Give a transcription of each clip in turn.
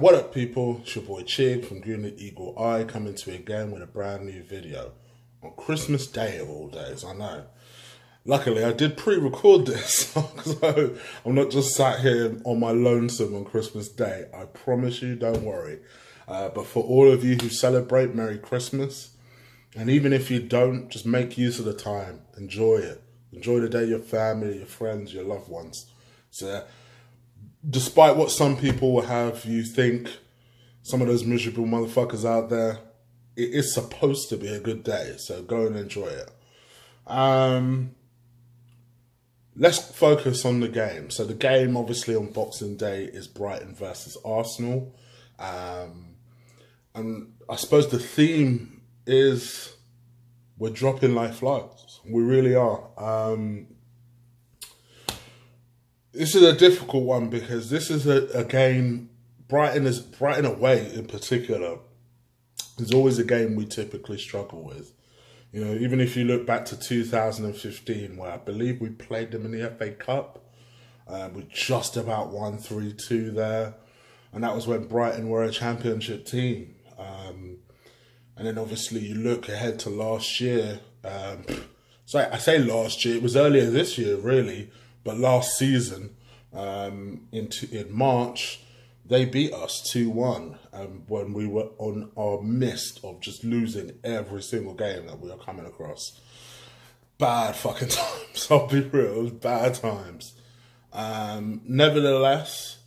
What up, people? It's your boy Chig from Green Eagle Eye coming to you again with a brand new video on Christmas Day of all days. I know. Luckily, I did pre-record this, so I'm not just sat here on my lonesome on Christmas Day. I promise you, don't worry. But for all of you who celebrate, Merry Christmas. And even if you don't, just make use of the time. Enjoy it. Enjoy the day, your family, your friends, your loved ones. So, despite what some people will have you think, some of those miserable motherfuckers out there, it is supposed to be a good day. So go and enjoy it. Let's focus on the game. So the game, obviously, on Boxing Day is Brighton versus Arsenal. And I suppose the theme is we're dropping like flies. We really are. This is a difficult one because this is a game, Brighton away in particular, is always a game we typically struggle with. You know, even if you look back to 2015, where I believe we played them in the FA Cup, we just about won 3-2 there. And that was when Brighton were a championship team. And then obviously you look ahead to last year. So I say last year, it was earlier this year really, but last season in March, they beat us 2-1 when we were on our mist of just losing every single game that we were coming across. Bad fucking times, I'll be real, it was bad times. Nevertheless,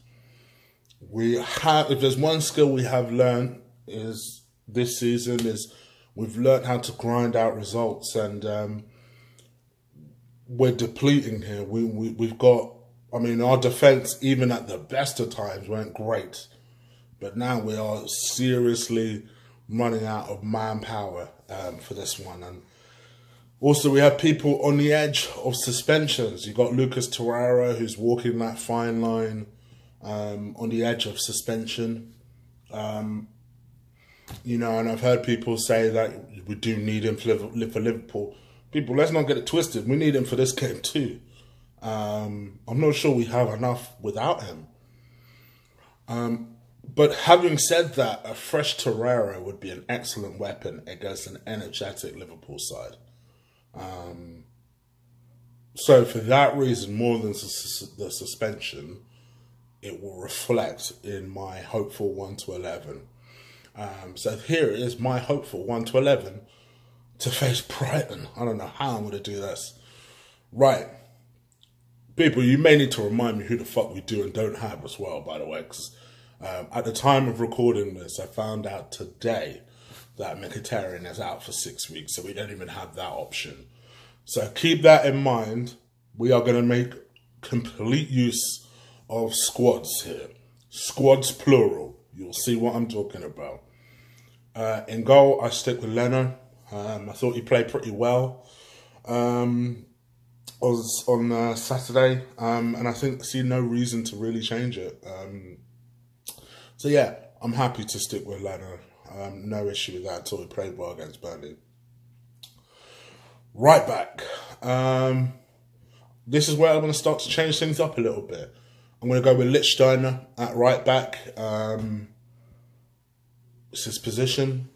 if there's one skill we have learned is this season is we've learned how to grind out results, and we're depleting here. We've got, I mean, our defence, even at the best of times, weren't great. But now we are seriously running out of manpower for this one. And also we have people on the edge of suspensions. You've got Lucas Torreira, who's walking that fine line on the edge of suspension. You know, and I've heard people say that we do need him for Liverpool. People, let's not get it twisted. We need him for this game too. I'm not sure we have enough without him. But having said that, a fresh Torreira would be an excellent weapon against an energetic Liverpool side. So for that reason, more than the suspension, it will reflect in my hopeful 1-11. So here it is, my hopeful 1-11 to face Brighton. I don't know how I'm going to do this. Right. People, you may need to remind me who the fuck we do and don't have as well, by the way, because at the time of recording this, I found out today that Mkhitaryan is out for 6 weeks, so we don't even have that option. So keep that in mind. We are going to make complete use of squads here. Squads plural. You'll see what I'm talking about. In goal, I stick with Leno. I thought he played pretty well on Saturday, and I see no reason to really change it. So yeah, I'm happy to stick with Leno. No issue with that at all. He played well against Burnley. Right back. This is where I'm going to start to change things up a little bit. I'm going to go with Lichtsteiner at right back. It's his position.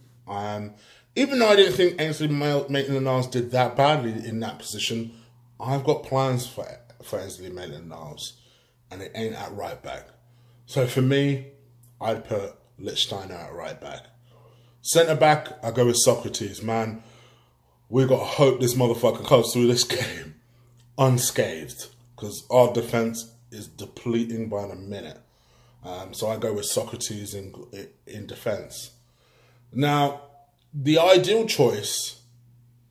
Even though I didn't think Ainsley Maitland-Niles did that badly in that position, I've got plans for Ainsley Maitland-Niles, and it ain't at right back. So for me, I'd put Lichtsteiner at right back. Centre back, I go with Socrates. Man, we got to hope this motherfucker comes through this game unscathed, because our defence is depleting by the minute. So I go with Socrates in defence. Now, the ideal choice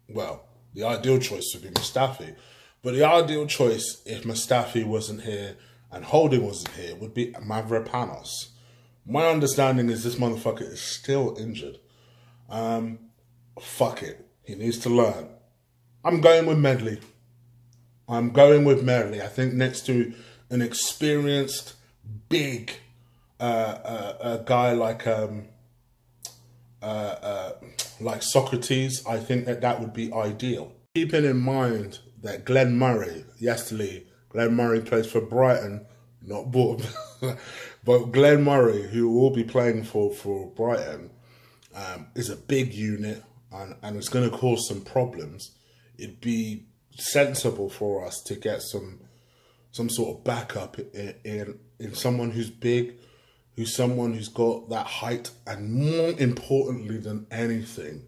would be Mustafi. But the ideal choice, if Mustafi wasn't here and Holding wasn't here, would be Mavropanos. My understanding is this motherfucker is still injured. Fuck it. He needs to learn. I'm going with Medley. I think next to an experienced, big a guy like Socrates, I think that would be ideal. Keeping in mind that Glenn Murray plays for Brighton, not But Glenn Murray, who will be playing for Brighton, is a big unit and it's going to cause some problems. It'd be sensible for us to get some sort of backup in someone who's big, someone who's got that height, and more importantly than anything,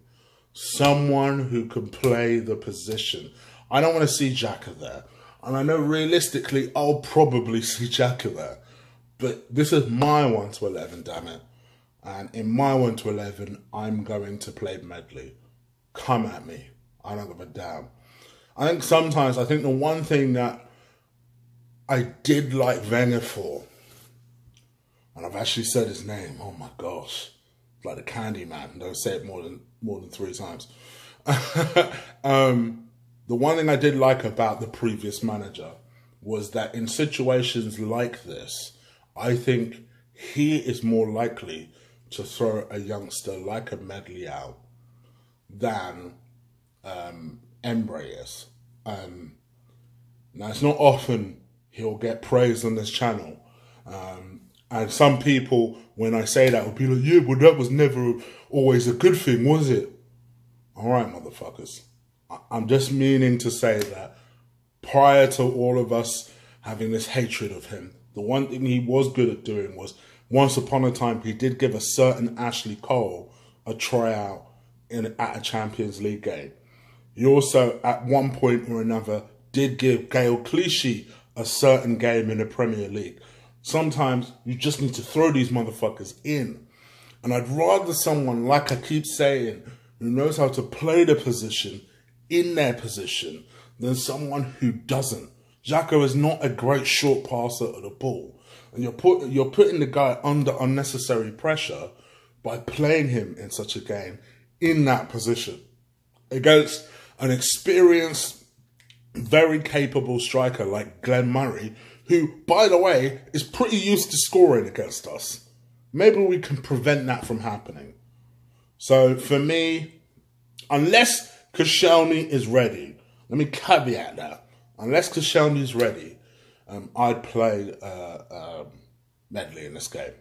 someone who can play the position. I don't want to see Xhaka there. And I know realistically I'll probably see Xhaka there. But this is my 1 to 11, damn it. And in my 1 to 11, I'm going to play Medley. Come at me. I don't give a damn. I think the one thing that I did like Wenger for, and I've actually said his name, oh my gosh, it's like the Candy Man, don't say it more than 3 times. The one thing I did like about the previous manager was that in situations like this, I think he is more likely to throw a youngster like a Medley out than Embre is. Now, it's not often he'll get praise on this channel. And some people, when I say that, will be like, yeah, but that was never always a good thing, was it? All right, motherfuckers. I'm just meaning to say that prior to all of us having this hatred of him, the one thing he was good at doing was, once upon a time, he did give a certain Ashley Cole a tryout at a Champions League game. He also, at one point or another, did give Gael Clichy a certain game in the Premier League. Sometimes you just need to throw these motherfuckers in. And I'd rather someone, like I keep saying, who knows how to play the position in their position than someone who doesn't. Xhaka is not a great short passer of the ball. And you're putting the guy under unnecessary pressure by playing him in such a game in that position against an experienced, very capable striker like Glenn Murray, who, by the way, is pretty used to scoring against us. Maybe we can prevent that from happening. So for me, unless Koscielny is ready, let me caveat that. Unless Koscielny is ready, I'd play Medley in this game.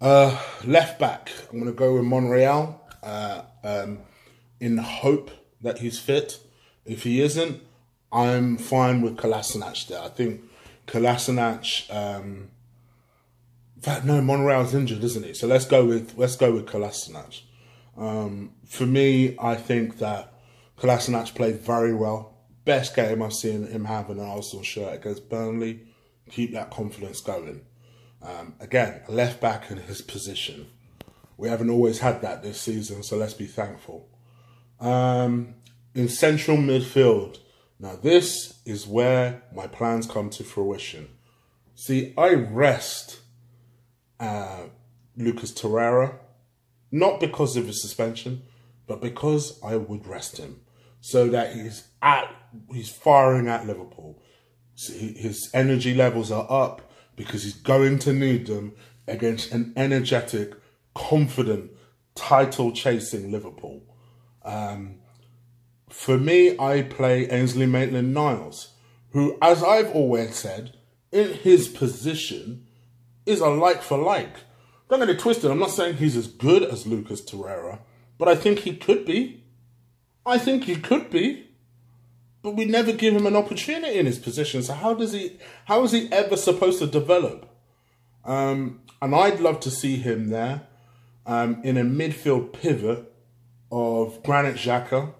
Left back, I'm going to go with Monreal in the hope that he's fit. If he isn't, I'm fine with Kolasinac there. I think Kolasinac. In fact, no, Monreal's injured, isn't he? So let's go with Kolasinac. For me, I think that Kolasinac played very well. Best game I've seen him have in an Arsenal shirt against Burnley. Keep that confidence going. Again, a left back in his position. We haven't always had that this season, so let's be thankful. In central midfield, now this is where my plans come to fruition. See, I rest Lucas Torreira, not because of his suspension, but because I would rest him so that he's firing at Liverpool. So his energy levels are up because he's going to need them against an energetic, confident, title-chasing Liverpool. For me, I play Ainsley Maitland-Niles, who, as I've always said, in his position, is a like-for-like. Don't get it twisted, I'm not saying he's as good as Lucas Torreira, but I think he could be. But we never give him an opportunity in his position, so how is he ever supposed to develop? And I'd love to see him there in a midfield pivot of Granit Xhaka,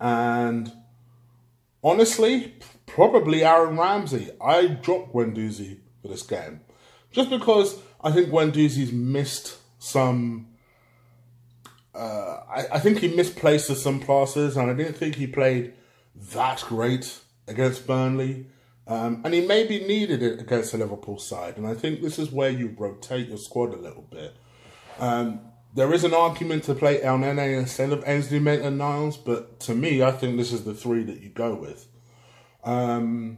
and honestly, probably Aaron Ramsey. I dropped Guendouzi for this game, just because I think Guendouzi's missed some. I think he misplaced some passes, and I didn't think he played that great against Burnley. And he maybe needed it against the Liverpool side, and I think this is where you rotate your squad a little bit. There is an argument to play El Nene instead of Ainsley Maitland-Niles, but to me, I think this is the 3 that you go with. And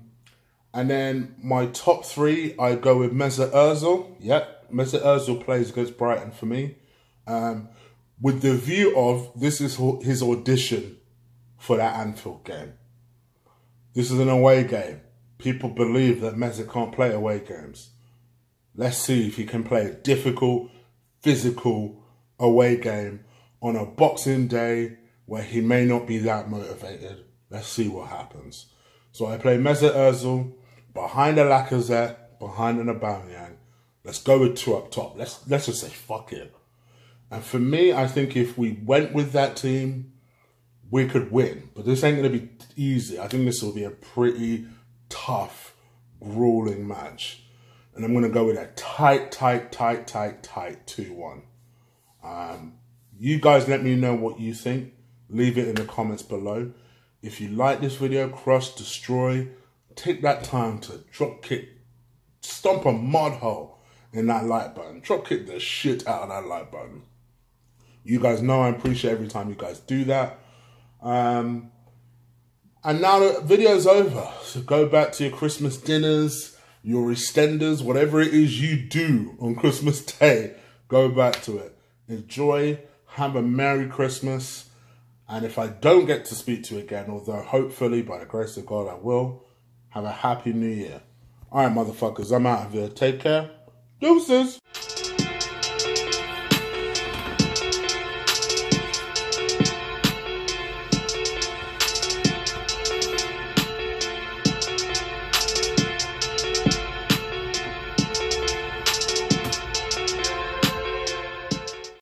then my top 3, I go with Mesut Ozil. Yep, Mesut Ozil plays against Brighton for me. With the view of this is his audition for that Anfield game. This is an away game. People believe that Mesut can't play away games. Let's see if he can play a difficult, physical away game on a Boxing Day where he may not be that motivated. Let's see what happens. So I play Mesut Ozil behind a Lacazette, behind an Aubameyang. Let's go with 2 up top. Let's just say fuck it. And for me, I think if we went with that team, we could win. But this ain't going to be easy. I think this will be a pretty tough, grueling match. And I'm going to go with a tight 2-1. You guys let me know what you think. Leave it in the comments below. If you like this video, crush, destroy, take that time to drop kick, stomp a mud hole in that like button. Drop kick the shit out of that like button. You guys know I appreciate every time you guys do that. And now the video's over. So go back to your Christmas dinners, your EastEnders, whatever it is you do on Christmas Day. Go back to it. Enjoy. Have a Merry Christmas. And if I don't get to speak to you again, although hopefully by the grace of God I will, have a Happy New Year. Alright, motherfuckers, I'm out of here. Take care. Deuces.